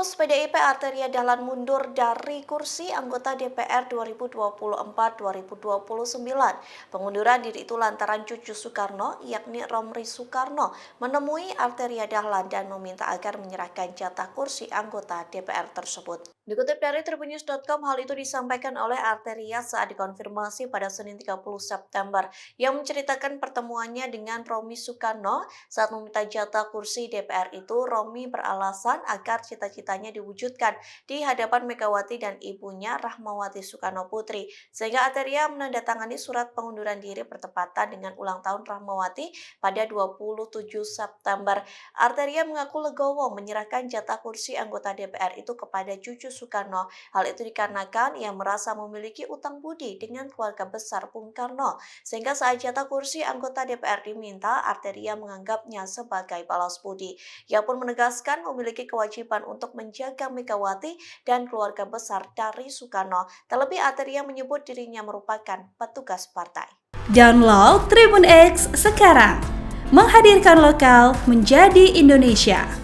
Politikus PDIP Arteria Dahlan mundur dari kursi anggota DPR 2024-2029. Pengunduran diri itu lantaran cucu Soekarno, yakni Romri Soekarno, menemui Arteria Dahlan dan meminta agar menyerahkan jatah kursi anggota DPR tersebut. Dikutip dari tribunnews.com, hal itu disampaikan oleh Arteria saat dikonfirmasi pada Senin 30 September yang menceritakan pertemuannya dengan Romi Soekarno saat meminta jatah kursi DPR itu. Romi beralasan agar cita-citanya diwujudkan di hadapan Megawati dan ibunya Rahmawati Soekarno Putri, sehingga Arteria menandatangani surat pengunduran diri bertepatan dengan ulang tahun Rahmawati pada 27 September. Arteria mengaku legowo menyerahkan jatah kursi anggota DPR itu kepada cucu Soekarno. Hal itu dikarenakan ia merasa memiliki utang budi dengan keluarga besar Bung Karno, sehingga saat jatah kursi anggota DPR diminta, Arteria menganggapnya sebagai balas budi. Ia pun menegaskan memiliki kewajiban untuk menjaga Megawati dan keluarga besar dari Soekarno. Terlebih Arteria menyebut dirinya merupakan petugas partai. Download Tribun X sekarang, menghadirkan lokal menjadi Indonesia.